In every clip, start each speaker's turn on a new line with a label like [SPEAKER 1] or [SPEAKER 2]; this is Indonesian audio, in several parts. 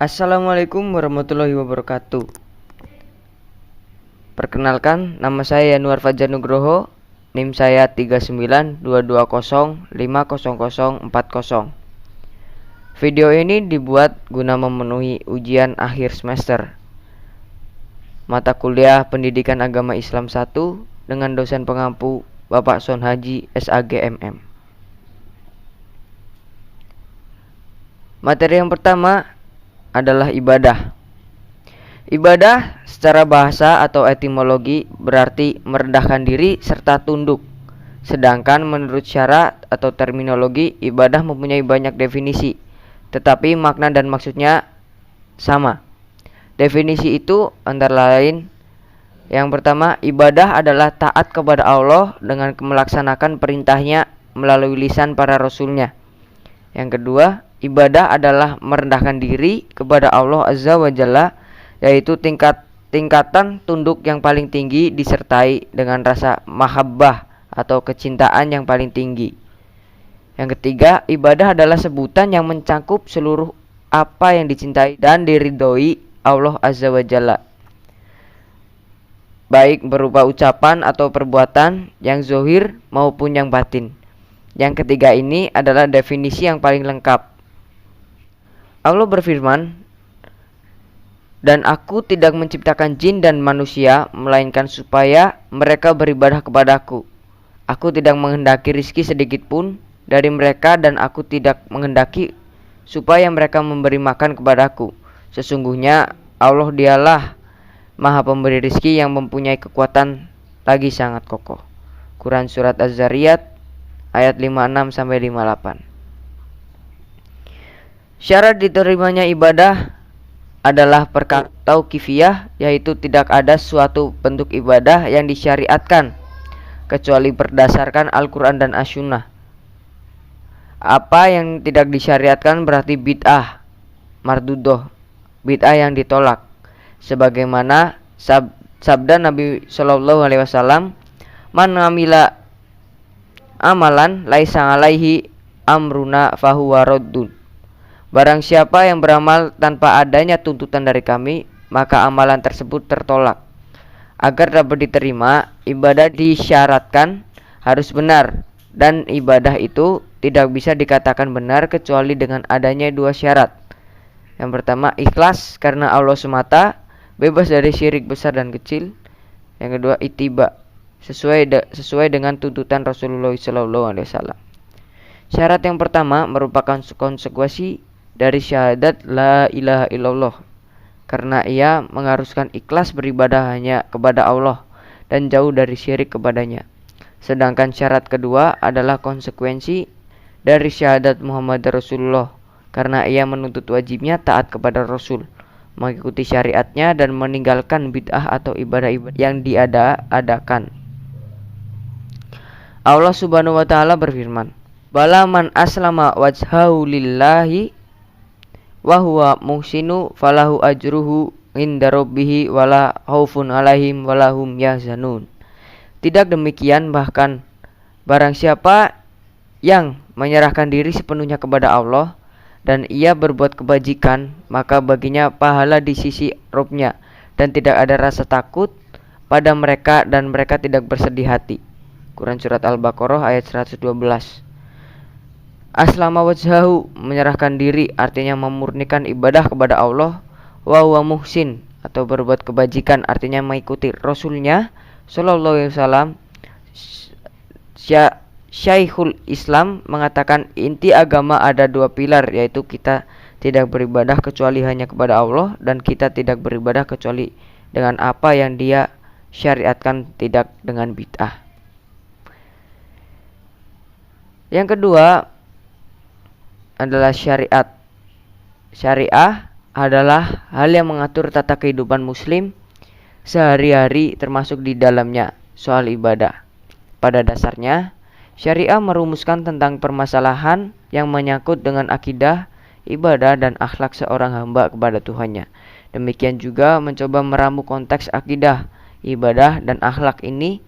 [SPEAKER 1] Assalamualaikum warahmatullahi wabarakatuh. Perkenalkan, nama saya Yanuar Fajar Nugroho, NIM saya 3922050040. Video ini dibuat guna memenuhi ujian akhir semester mata kuliah Pendidikan Agama Islam 1 dengan dosen pengampu Bapak Son Haji SAGMM. Materi yang pertama adalah ibadah. Ibadah secara bahasa atau etimologi berarti merendahkan diri serta tunduk. Sedangkan menurut syarat atau terminologi, ibadah mempunyai banyak definisi, tetapi makna dan maksudnya sama. Definisi itu antara lain: yang pertama, ibadah adalah taat kepada Allah dengan melaksanakan perintahnya melalui lisan para rasulnya. Yang kedua, ibadah adalah merendahkan diri kepada Allah Azza wa Jalla, yaitu tingkatan tunduk yang paling tinggi disertai dengan rasa mahabbah atau kecintaan yang paling tinggi. Yang ketiga, ibadah adalah sebutan yang mencakup seluruh apa yang dicintai dan diridhoi Allah Azza wa Jalla, baik berupa ucapan atau perbuatan yang zahir maupun yang batin. Yang ketiga ini adalah definisi yang paling lengkap. Allah berfirman, "Dan aku tidak menciptakan jin dan manusia, melainkan supaya mereka beribadah kepadaku. Aku tidak menghendaki rizki sedikit pun dari mereka, dan aku tidak menghendaki supaya mereka memberi makan kepadaku. Sesungguhnya Allah dialah Maha Pemberi rizki yang mempunyai kekuatan lagi sangat kokoh." Quran Surat Az-Zariyat ayat 56-58. Syarat diterimanya ibadah adalah perkara tauqifiyah, yaitu tidak ada suatu bentuk ibadah yang disyariatkan kecuali berdasarkan Al-Quran dan As-Sunnah. Apa yang tidak disyariatkan berarti bid'ah mardudoh, bid'ah yang ditolak. Sebagaimana sabda Nabi Shallallahu Alaihi Wasallam, "Man amila amalan laisa alaihi amruna fahuwa raddun." Barang siapa yang beramal tanpa adanya tuntutan dari kami, maka amalan tersebut tertolak. Agar dapat diterima, ibadah disyaratkan harus benar, dan ibadah itu tidak bisa dikatakan benar kecuali dengan adanya dua syarat. Yang pertama, ikhlas karena Allah semata, bebas dari syirik besar dan kecil. Yang kedua, ittiba, sesuai dengan tuntutan Rasulullah SAW. Syarat yang pertama merupakan konsekuensi dari syahadat la ilaha illallah, karena ia mengharuskan ikhlas beribadah hanya kepada Allah dan jauh dari syirik kepadanya. Sedangkan syarat kedua adalah konsekuensi dari syahadat Muhammad Rasulullah, karena ia menuntut wajibnya taat kepada Rasul, mengikuti syariatnya, dan meninggalkan bid'ah atau ibadah-ibadah yang diada-adakan. Allah Subhanahu wa taala berfirman, "Bala man aslama wajhahu lillahi wa huwa muhsinu falahu ajruhu inda rabbih wala khaufun alaihim walahum yahzanun." Tidak demikian, bahkan barang siapa yang menyerahkan diri sepenuhnya kepada Allah dan ia berbuat kebajikan, maka baginya pahala di sisi Rabb-nya, dan tidak ada rasa takut pada mereka, dan mereka tidak bersedih hati. Quran Surat Al-Baqarah ayat 112. Aslama wajhahu, menyerahkan diri, artinya memurnikan ibadah kepada Allah. Wa huwa muhsin, atau berbuat kebajikan, artinya mengikuti Rasulnya Sallallahu Alaihi Wasallam. Syekhul Islam mengatakan inti agama ada dua pilar, yaitu kita tidak beribadah kecuali hanya kepada Allah, dan kita tidak beribadah kecuali dengan apa yang Dia syariatkan, tidak dengan bid'ah. Yang kedua adalah syariat. Syariah adalah hal yang mengatur tata kehidupan muslim sehari-hari, termasuk di dalamnya soal ibadah. Pada dasarnya, syariah merumuskan tentang permasalahan yang menyangkut dengan akidah, ibadah, dan akhlak seorang hamba kepada Tuhannya. Demikian juga mencoba meramu konteks akidah, ibadah, dan akhlak ini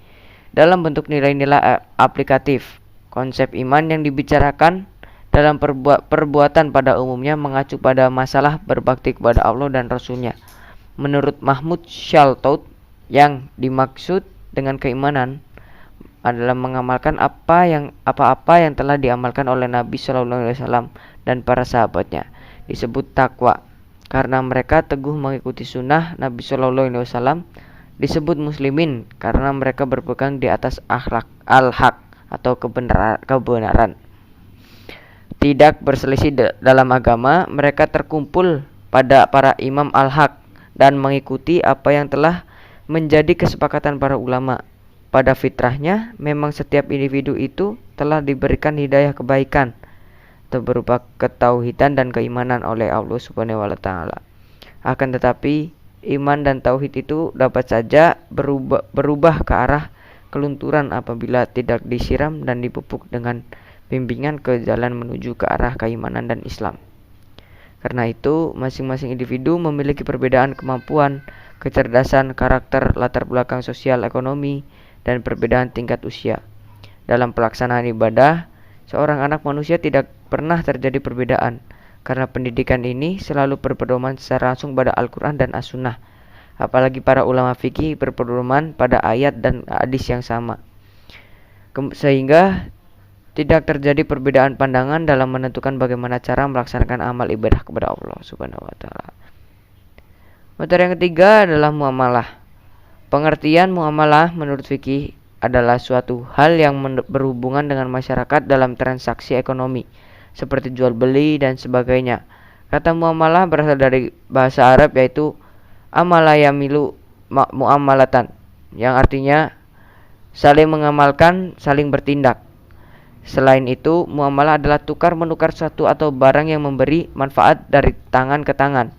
[SPEAKER 1] dalam bentuk nilai-nilai aplikatif. Konsep iman yang dibicarakan dalam perbuatan pada umumnya mengacu pada masalah berbakti kepada Allah dan Rasulnya. Menurut Mahmud Shaltut, yang dimaksud dengan keimanan adalah mengamalkan apa-apa yang telah diamalkan oleh Nabi Shallallahu Alaihi Wasallam dan para sahabatnya. Disebut takwa karena mereka teguh mengikuti sunnah Nabi Shallallahu Alaihi Wasallam. Disebut muslimin karena mereka berpegang di atas akhlak al-haq atau kebenaran. Tidak berselisih dalam agama, mereka terkumpul pada para imam al-haq dan mengikuti apa yang telah menjadi kesepakatan para ulama. Pada fitrahnya, memang setiap individu itu telah diberikan hidayah kebaikan atau berupa ketauhidan dan keimanan oleh Allah Subhanahu wa taala. Akan tetapi, iman dan tauhid itu dapat saja berubah ke arah kelunturan apabila tidak disiram dan dipupuk dengan bimbingan ke jalan menuju ke arah keimanan dan Islam. Karena itu, masing-masing individu memiliki perbedaan kemampuan, kecerdasan, karakter, latar belakang sosial, ekonomi, dan perbedaan tingkat usia. Dalam pelaksanaan ibadah, seorang anak manusia tidak pernah terjadi perbedaan, karena pendidikan ini selalu berpedoman secara langsung pada Al-Quran dan As-Sunnah. Apalagi para ulama fikih berpedoman pada ayat dan hadis yang sama. Sehingga tidak terjadi perbedaan pandangan dalam menentukan bagaimana cara melaksanakan amal ibadah kepada Allah Subhanahu wa taala. Materi yang ketiga adalah muamalah. Pengertian muamalah menurut fikih adalah suatu hal yang berhubungan dengan masyarakat dalam transaksi ekonomi, seperti jual beli dan sebagainya. Kata muamalah berasal dari bahasa Arab yaitu amala yamilu muamalatan, yang artinya saling mengamalkan, saling bertindak. Selain itu, muamalah adalah tukar menukar sesuatu atau barang yang memberi manfaat dari tangan ke tangan,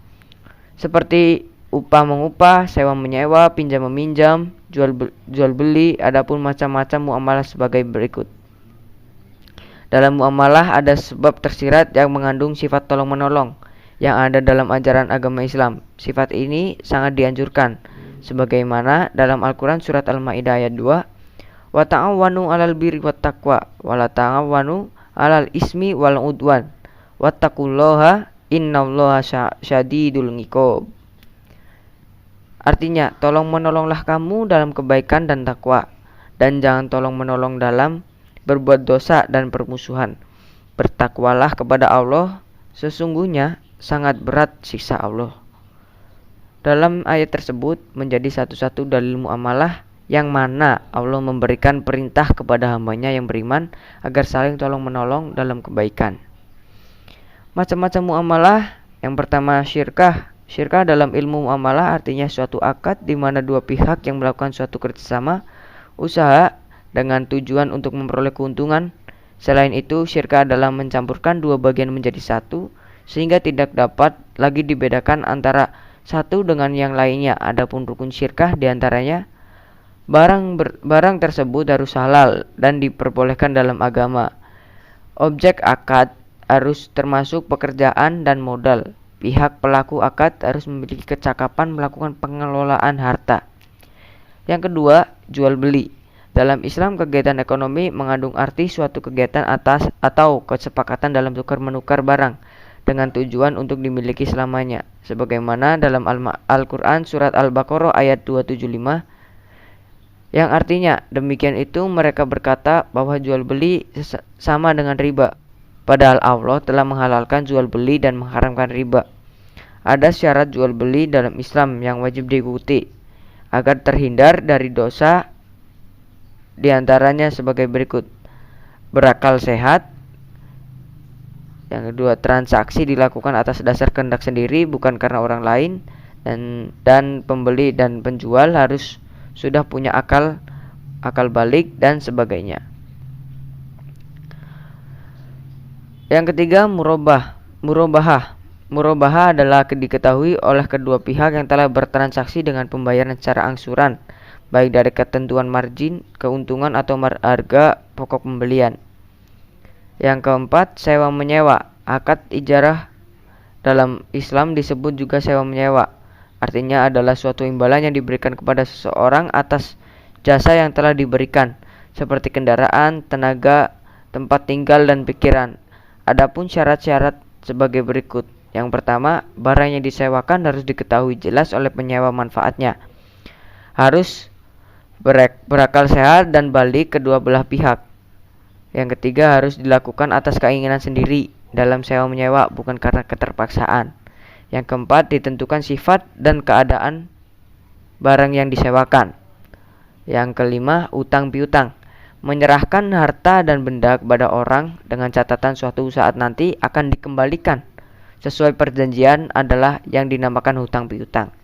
[SPEAKER 1] seperti upah mengupah, sewa menyewa, pinjam meminjam, jual beli. Adapun macam-macam muamalah sebagai berikut. Dalam muamalah ada sebab tersirat yang mengandung sifat tolong menolong yang ada dalam ajaran agama Islam. Sifat ini sangat dianjurkan, sebagaimana dalam Al-Quran surat Al-Ma'idah ayat 2, wa ta'awanu 'alal birri wat taqwa wa la ta'awanu 'alal ismi wal udwan wattaqullaha innallaha syadidul iqab. Artinya, tolong menolonglah kamu dalam kebaikan dan takwa, dan jangan tolong menolong dalam berbuat dosa dan permusuhan. Bertakwalah kepada Allah, sesungguhnya sangat berat siksa Allah. Dalam ayat tersebut menjadi satu-satu dalil muamalah yang mana Allah memberikan perintah kepada hambanya yang beriman agar saling tolong menolong dalam kebaikan. Macam-macam muamalah. Yang pertama, syirkah. Syirkah dalam ilmu muamalah artinya suatu akad di mana dua pihak yang melakukan suatu kerjasama usaha dengan tujuan untuk memperoleh keuntungan. Selain itu, syirkah adalah mencampurkan dua bagian menjadi satu sehingga tidak dapat lagi dibedakan antara satu dengan yang lainnya. Adapun rukun syirkah diantaranya barang tersebut harus halal dan diperbolehkan dalam agama. Objek akad harus termasuk pekerjaan dan modal. Pihak pelaku akad harus memiliki kecakapan melakukan pengelolaan harta. Yang kedua, jual beli. Dalam Islam, kegiatan ekonomi mengandung arti suatu kegiatan atas atau kesepakatan dalam tukar menukar barang dengan tujuan untuk dimiliki selamanya. Sebagaimana dalam Al-Quran surat Al-Baqarah ayat 275, yang artinya demikian itu mereka berkata bahwa jual beli sama dengan riba. Padahal Allah telah menghalalkan jual beli dan mengharamkan riba. Ada syarat jual beli dalam Islam yang wajib diikuti agar terhindar dari dosa, diantaranya sebagai berikut: berakal sehat. Yang kedua, transaksi dilakukan atas dasar kehendak sendiri bukan karena orang lain, dan pembeli dan penjual harus sudah punya akal balik dan sebagainya. Yang ketiga, murabahah. Murabahah adalah diketahui oleh kedua pihak yang telah bertransaksi dengan pembayaran secara angsuran, baik dari ketentuan margin, keuntungan atau harga pokok pembelian. Yang keempat, sewa menyewa. Akad ijarah dalam Islam disebut juga sewa menyewa. Artinya adalah suatu imbalan yang diberikan kepada seseorang atas jasa yang telah diberikan, seperti kendaraan, tenaga, tempat tinggal, dan pikiran. Adapun syarat-syarat sebagai berikut. Yang pertama, barang yang disewakan harus diketahui jelas oleh penyewa manfaatnya. Harus berakal sehat dan balik kedua belah pihak. Yang ketiga, harus dilakukan atas keinginan sendiri dalam sewa menyewa, bukan karena keterpaksaan. Yang keempat, ditentukan sifat dan keadaan barang yang disewakan. Yang kelima, utang piutang. Menyerahkan harta dan benda kepada orang dengan catatan suatu saat nanti akan dikembalikan sesuai perjanjian adalah yang dinamakan hutang piutang.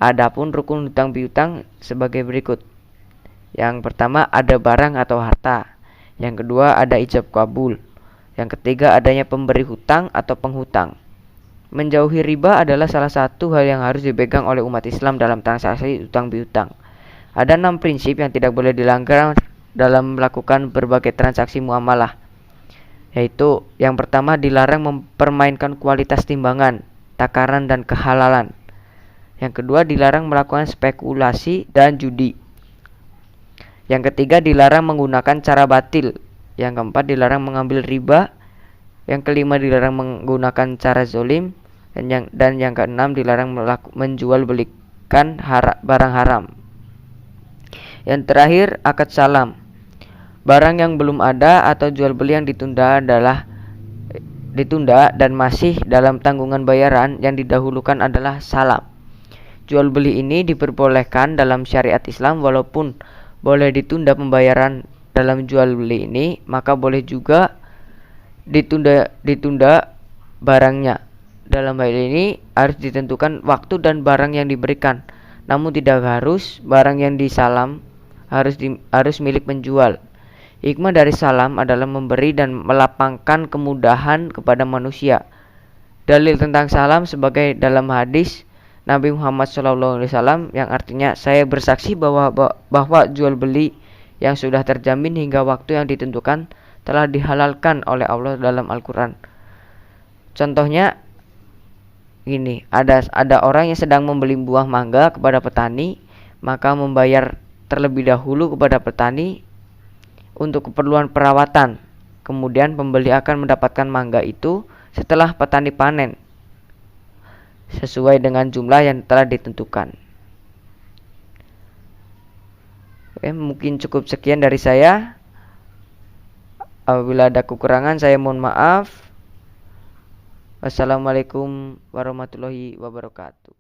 [SPEAKER 1] Adapun rukun hutang piutang sebagai berikut. Yang pertama, ada barang atau harta. Yang kedua, ada ijab kabul. Yang ketiga, adanya pemberi hutang atau penghutang. Menjauhi riba adalah salah satu hal yang harus dipegang oleh umat Islam dalam transaksi hutang piutang. Ada 6 prinsip yang tidak boleh dilanggar dalam melakukan berbagai transaksi muamalah, yaitu yang pertama, dilarang mempermainkan kualitas timbangan, takaran, dan kehalalan. Yang kedua, dilarang melakukan spekulasi dan judi. Yang ketiga, dilarang menggunakan cara batil. Yang keempat, dilarang mengambil riba. Yang kelima, dilarang menggunakan cara zolim. Dan yang keenam, dilarang menjual belikan barang haram. Yang terakhir, akad salam. Barang yang belum ada atau jual beli yang ditunda dan masih dalam tanggungan bayaran yang didahulukan adalah salam. Jual beli ini diperbolehkan dalam syariat Islam, walaupun boleh ditunda pembayaran dalam jual beli ini, maka boleh juga ditunda barangnya. Dalam hal ini harus ditentukan waktu dan barang yang diberikan. Namun tidak harus barang yang disalam harus milik penjual. Hikmah dari salam adalah memberi dan melapangkan kemudahan kepada manusia. Dalil tentang salam sebagai dalam hadis Nabi Muhammad SAW yang artinya, saya bersaksi bahwa jual beli yang sudah terjamin hingga waktu yang ditentukan telah dihalalkan oleh Allah dalam Al-Quran. Contohnya gini, ada orang yang sedang membeli buah mangga kepada petani, maka membayar terlebih dahulu kepada petani untuk keperluan perawatan. Kemudian pembeli akan mendapatkan mangga itu setelah petani panen sesuai dengan jumlah yang telah ditentukan. Oke, mungkin cukup sekian dari saya. Apabila ada kekurangan, saya mohon maaf. Wassalamualaikum warahmatullahi wabarakatuh.